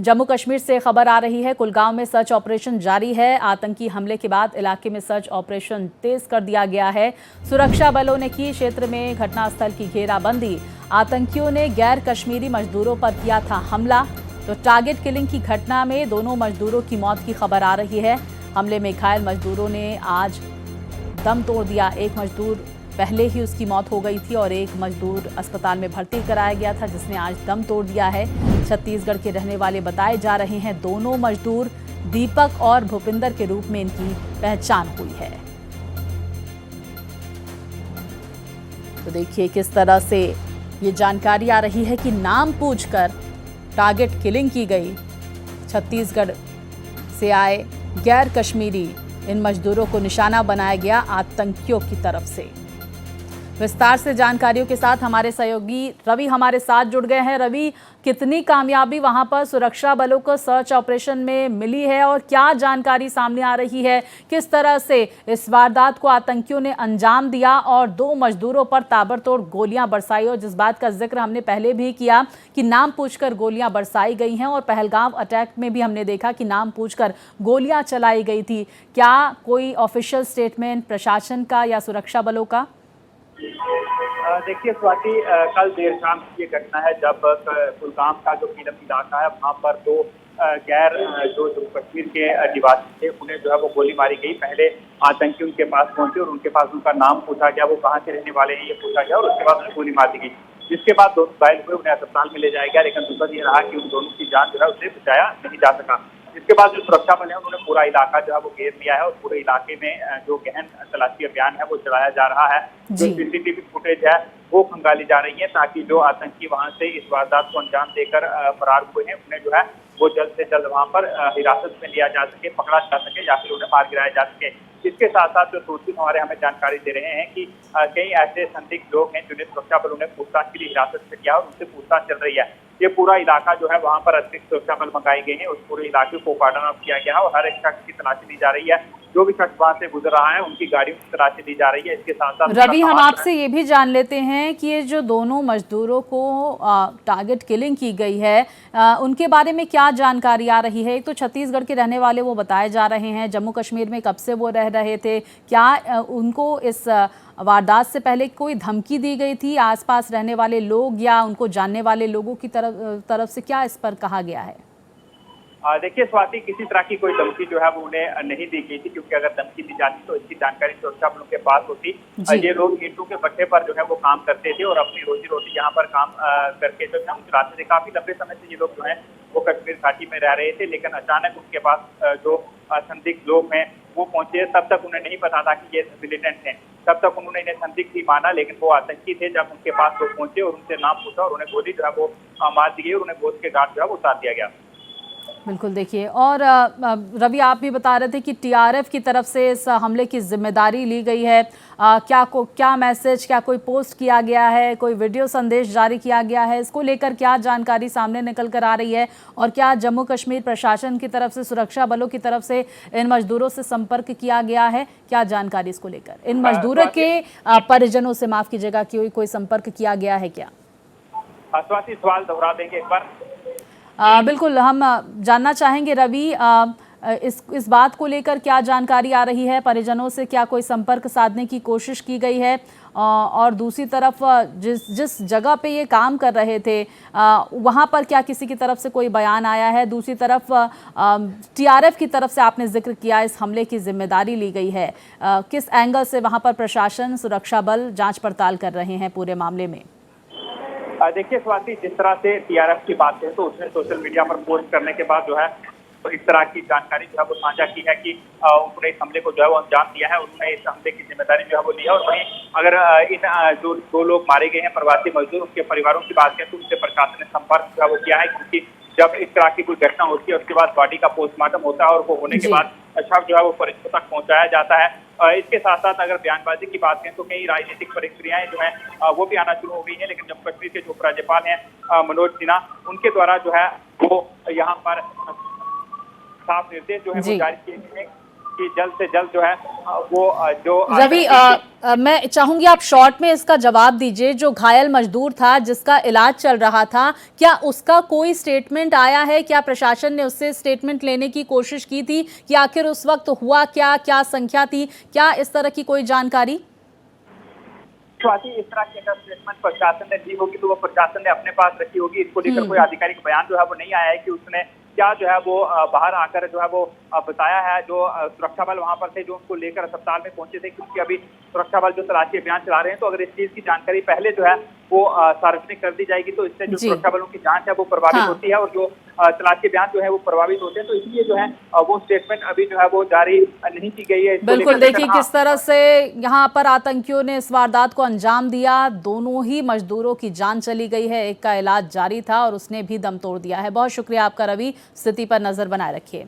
जम्मू कश्मीर से खबर आ रही है, कुलगांव में सर्च ऑपरेशन जारी है। आतंकी हमले के बाद इलाके में सर्च ऑपरेशन तेज कर दिया गया है। सुरक्षा बलों ने की क्षेत्र में घटनास्थल की घेराबंदी। आतंकियों ने गैर कश्मीरी मजदूरों पर किया था हमला। तो टारगेट किलिंग की घटना में दोनों मजदूरों की मौत की खबर आ रही है। हमले में घायल मजदूरों ने आज दम तोड़ दिया। एक मजदूर पहले ही उसकी मौत हो गई थी और एक मजदूर अस्पताल में भर्ती कराया गया था, जिसने आज दम तोड़ दिया है। छत्तीसगढ़ के रहने वाले बताए जा रहे हैं। दोनों मजदूर दीपक और भूपिंदर के रूप में इनकी पहचान हुई है। तो देखिए किस तरह से ये जानकारी आ रही है कि नाम पूछकर टारगेट किलिंग की गई। छत्तीसगढ़ से आए गैर कश्मीरी इन मजदूरों को निशाना बनाया गया आतंकियों की तरफ से। विस्तार से जानकारियों के साथ हमारे सहयोगी रवि हमारे साथ जुड़ गए हैं। रवि, कितनी कामयाबी वहां पर सुरक्षा बलों को सर्च ऑपरेशन में मिली है और क्या जानकारी सामने आ रही है? किस तरह से इस वारदात को आतंकियों ने अंजाम दिया और दो मजदूरों पर ताबड़तोड़ गोलियां बरसाई? और जिस बात का जिक्र हमने पहले भी किया कि नाम पूछकर गोलियां बरसाई गई हैं और पहलगाम अटैक में भी हमने देखा कि नाम पूछकर गोलियां चलाई गई थी। क्या कोई ऑफिशियल स्टेटमेंट प्रशासन का या सुरक्षा बलों का? देखिए स्वाति, कल देर शाम की ये घटना है जब कुलगाम का जो कीलम इलाका है वहाँ पर दो गैर जो जम्मू कश्मीर के निवासी थे उन्हें जो है वो गोली मारी गई। पहले आतंकी उनके पास पहुंचे और उनके पास उनका नाम पूछा गया, वो कहाँ से रहने वाले हैं ये पूछा गया और उसके बाद उन्हें गोली मार दी गई। जिसके बाद दोनों घायल हुए, उन्हें अस्पताल में ले जाया गया, लेकिन दुखद ये रहा कि उन दोनों की जान जो है उसे बचाया नहीं जा सका। इसके बाद जो सुरक्षा बल है उन्होंने पूरा इलाका जो है वो घेर लिया है और पूरे इलाके में जो गहन तलाशी अभियान है वो चलाया जा रहा है। जो सीसीटीवी फुटेज है वो खंगाली जा रही है ताकि जो आतंकी वहां से इस वारदात को अंजाम देकर फरार हुए हैं उन्हें जो है वो जल्द से जल्द वहां पर हिरासत में लिया जा सके, पकड़ा जा सके या फिर उन्हें मार गिराया जा सके। इसके साथ साथ जो सूत्रों हमारे हमें जानकारी दे रहे हैं कि कई ऐसे संदिग्ध लोग हैं जिन्हें सुरक्षा बलों ने पूछताछ के लिए हिरासत में किया और उनसे पूछताछ चल रही है। ये पूरा इलाका जो है वहां पर अतिरिक्त सुरक्षा बल मंगाए गए हैं, उस पूरे इलाके को कार्डन ऑफ किया गया है और हर एक शख्स की तलाशी ली जा रही है। जो भी शख्स वहां से गुजर रहा है उनकी गाड़ियों की तलाशी ली जा रही है। इसके साथ साथ रवि, हम आपसे ये भी जान लेते हैं कि ये जो दोनों मजदूरों को टारगेट किलिंग की गई है उनके बारे में क्या जानकारी आ रही है? एक तो छत्तीसगढ़ के रहने वाले वो बताए जा रहे हैं, जम्मू कश्मीर में कब से वो रह रहे थे? क्या उनको इस वारदात से पहले कोई धमकी दी गई थी? आसपास रहने वाले लोग या उनको जानने वाले लोगों की तरफ से क्या इस पर कहा गया है? देखिए स्वाति, किसी तरह की कोई धमकी जो है वो उन्हें नहीं दी गई थी, क्योंकि अगर धमकी दी जाती तो इसकी जानकारी सुरक्षा बलों के पास होती। ये लोग ईंटों के भट्ठे पर जो है वो काम करते थे और अपनी रोजी रोटी यहाँ पर काम करके जो है चलाते थे। काफी लंबे समय से ये लोग जो है वो कश्मीर घाटी में रह रहे थे, लेकिन अचानक उनके पास जो संदिग्ध लोग हैं वो पहुंचे। तब तक उन्हें नहीं पता था कि ये मिलिटेंट हैं, तब तक उन्होंने इन्हें संदिग्ध ही माना, लेकिन वो आतंकी थे। जब उनके पास वो पहुंचे और उनसे नाम पूछा और उन्हें गोली जो है वो मार दी गई और उन्हें गोद के घाट जो है वो उतार दिया गया। बिल्कुल, देखिए, और रवि आप भी बता रहे थे कि टीआरएफ की तरफ से इस हमले की जिम्मेदारी ली गई है। क्या मैसेज, क्या कोई पोस्ट किया गया है, कोई वीडियो संदेश जारी किया गया है? इसको लेकर क्या जानकारी सामने निकल कर आ रही है? और क्या जम्मू कश्मीर प्रशासन की तरफ से, सुरक्षा बलों की तरफ से इन मजदूरों से संपर्क किया गया है? क्या जानकारी इसको लेकर इन मजदूरों के परिजनों से, माफ कीजिएगा, कोई संपर्क किया गया है क्या? स्वाति, सवाल दोहरा देंगे एक बार? बिल्कुल, हम जानना चाहेंगे रवि, इस बात को लेकर क्या जानकारी आ रही है? परिजनों से क्या कोई संपर्क साधने की कोशिश की गई है? और दूसरी तरफ जिस जगह पे ये काम कर रहे थे वहाँ पर क्या किसी की तरफ से कोई बयान आया है? दूसरी तरफ टीआरएफ की तरफ से आपने जिक्र किया इस हमले की जिम्मेदारी ली गई है, किस एंगल से वहाँ पर प्रशासन, सुरक्षा बल जाँच पड़ताल कर रहे हैं पूरे मामले में? देखिए स्वाति, जिस तरह से टीआरएफ की बात है तो उसने सोशल मीडिया पर पोस्ट करने के बाद जो है तो इस तरह की जानकारी जो है वो साझा की है कि उन्होंने इस हमले को जो है वो अंजाम दिया है, उन्होंने इस हमले की जिम्मेदारी जो है वो ली है। और वहीं अगर इन जो दो लोग मारे गए हैं प्रवासी मजदूर, उनके परिवारों की बात करें तो उनसे प्रशासन ने संपर्क जो है वो किया है, क्योंकि जब इस तरह की कोई घटना होती है उसके बाद बॉडी का पोस्टमार्टम होता है और वो होने के बाद शव जो है वो परिजनों तक पहुंचाया जाता है। इसके साथ साथ अगर बयानबाजी की बात करें तो कई राजनीतिक प्रक्रियाएं जो है वो भी आना शुरू हो गई हैं, लेकिन जम्मू कश्मीर के जो उपराज्यपाल हैं मनोज सिन्हा, उनके द्वारा जो है वो यहाँ पर साफ निर्देश जो है वो जारी किए गए हैं कि जल्द से जल्द जो है वो जो रवि, मैं चाहूंगी आप शॉर्ट में इसका जवाब दीजिए। जो घायल मजदूर था जिसका इलाज चल रहा था, क्या उसका कोई स्टेटमेंट आया है? क्या प्रशासन ने उससे स्टेटमेंट लेने की कोशिश की थी कि आखिर उस वक्त हुआ क्या, क्या संख्या थी, क्या इस तरह की कोई जानकारी? स्वाति, इस तरह की अगर स्टेटमेंट प्रशासन ने दी होगी तो वो प्रशासन ने अपने पास रखी होगी। इसको लेकर कोई आधिकारिक बयान जो है वो नहीं आया है कि उसने क्या जो है वो बाहर आकर जो है वो बताया है। जो सुरक्षा बल वहां पर थे, जो उनको लेकर अस्पताल में पहुंचे थे, क्योंकि अभी सुरक्षा बल जो तलाशी अभियान चला रहे हैं, तो अगर इस चीज की जानकारी पहले जो है वो सार्वजनिक कर दी जाएगी तो इससे जो सुरक्षा बलों की जांच है वो प्रभावित होती है और जो तलाशी अभियान जो है वो प्रभावित होते हैं। तो इसलिए जो है वो स्टेटमेंट अभी जो है वो जारी नहीं की गई है। बिल्कुल, देखिए किस तरह से यहाँ पर आतंकियों ने इस वारदात को अंजाम दिया। दोनों ही मजदूरों की जान चली गई है, एक का इलाज जारी था और उसने भी दम तोड़ दिया है। बहुत शुक्रिया आपका रवि, स्थिति पर नजर बनाए रखिए।